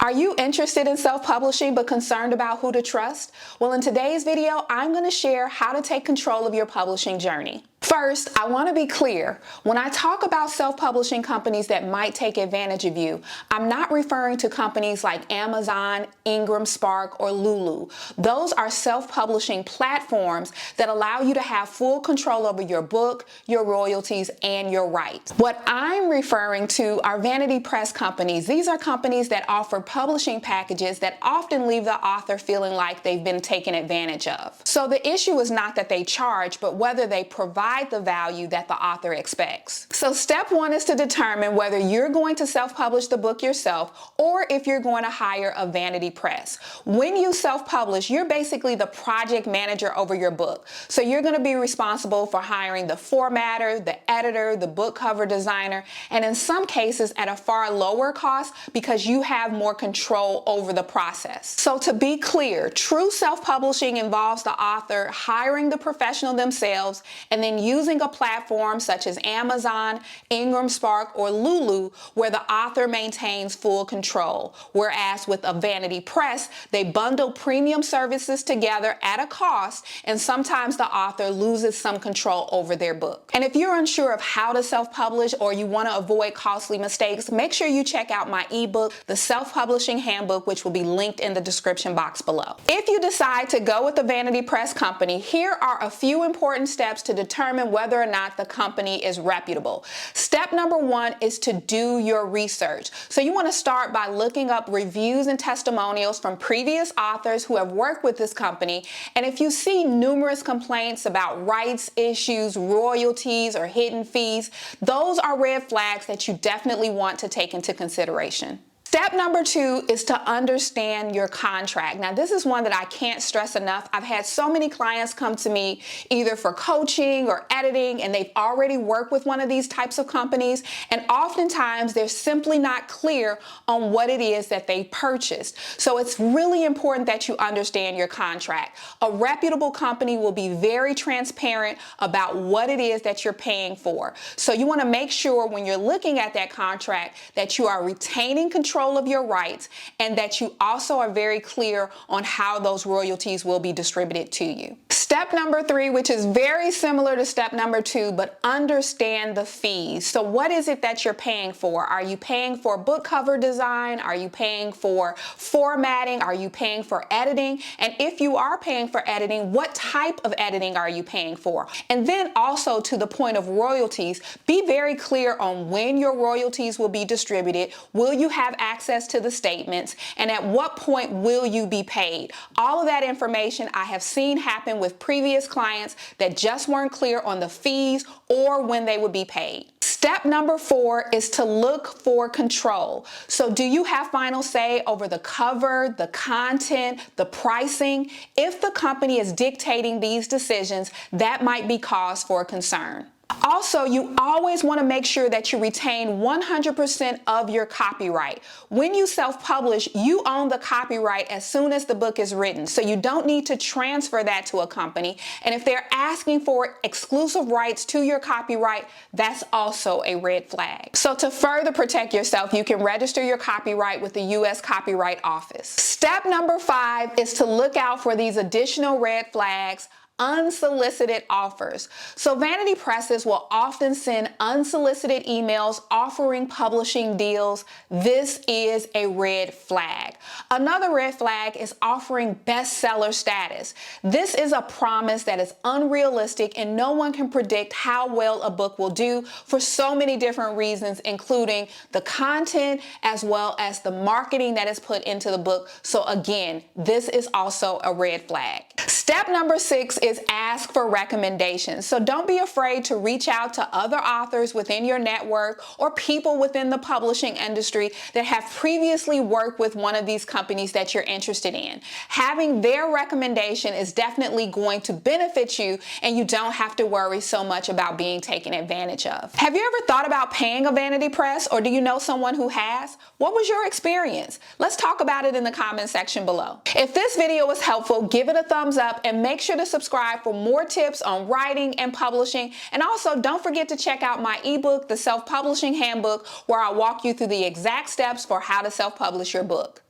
Are you interested in self-publishing but concerned about who to trust? Well, in today's video, I'm going to share how to take control of your publishing journey. First, I want to be clear. When I talk about self-publishing companies that might take advantage of you, I'm not referring to companies like Amazon, Ingram Spark, or Lulu. Those are self-publishing platforms that allow you to have full control over your book, your royalties, and your rights. What I'm referring to are vanity press companies. These are companies that offer publishing packages that often leave the author feeling like they've been taken advantage of. So the issue is not that they charge, but whether they provide the value that the author expects. So step one is to determine whether you're going to self-publish the book yourself or if you're going to hire a vanity press. When you self-publish, you're basically the project manager over your book. So you're going to be responsible for hiring the formatter, the editor, the book cover designer, and in some cases at a far lower cost because you have more control over the process. So to be clear, true self-publishing involves the author hiring the professional themselves and then using a platform such as Amazon, Ingram Spark, or Lulu where the author maintains full control. Whereas with a vanity press, they bundle premium services together at a cost, and sometimes the author loses some control over their book. And if you're unsure of how to self-publish or you want to avoid costly mistakes, make sure you check out my ebook, The Self-Publishing Handbook, which will be linked in the description box below. If you decide to go with a vanity press company, here are a few important steps to determine whether or not the company is reputable. Step number one is to do your research. So you want to start by looking up reviews and testimonials from previous authors who have worked with this company. And if you see numerous complaints about rights issues, royalties, or hidden fees, those are red flags that you definitely want to take into consideration. Step number two is to understand your contract. Now, this is one that I can't stress enough. I've had so many clients come to me either for coaching or editing, and they've already worked with one of these types of companies, and oftentimes they're simply not clear on what it is that they purchased. So it's really important that you understand your contract. A reputable company will be very transparent about what it is that you're paying for. So you want to make sure when you're looking at that contract that you are retaining control of your rights and that you also are very clear on how those royalties will be distributed to you. Step number three, which is very similar to step number two, but understand the fees. So what is it that you're paying for? Are you paying for book cover design? Are you paying for formatting? Are you paying for editing? And if you are paying for editing, what type of editing are you paying for? And then also to the point of royalties, be very clear on when your royalties will be distributed. Will you have access to the statements, and at what point will you be paid? All of that information I have seen happen with previous clients that just weren't clear on the fees or when they would be paid. Step number four is to look for control. So do you have final say over the cover, the content, the pricing? If the company is dictating these decisions, that might be cause for concern. Also, you always want to make sure that you retain 100% of your copyright. When you self-publish, you own the copyright as soon as the book is written, so you don't need to transfer that to a company. And if they're asking for exclusive rights to your copyright, that's also a red flag. So to further protect yourself, you can register your copyright with the U.S. Copyright Office. Step number five is to look out for these additional red flags: unsolicited offers. So vanity presses will often send unsolicited emails offering publishing deals. This is a red flag. Another red flag is offering bestseller status. This is a promise that is unrealistic, and no one can predict how well a book will do for so many different reasons, including the content as well as the marketing that is put into the book. So again, this is also a red flag. Step number six is ask for recommendations. So don't be afraid to reach out to other authors within your network or people within the publishing industry that have previously worked with one of these companies that you're interested in. Having their recommendation is definitely going to benefit you, and you don't have to worry so much about being taken advantage of. Have you ever thought about paying a vanity press, or do you know someone who has? What was your experience? Let's talk about it in the comment section below. If this video was helpful, give it a thumbs up and make sure to subscribe for more tips on writing and publishing. And also don't forget to check out my ebook, The Self-Publishing Handbook, where I walk you through the exact steps for how to self-publish your book.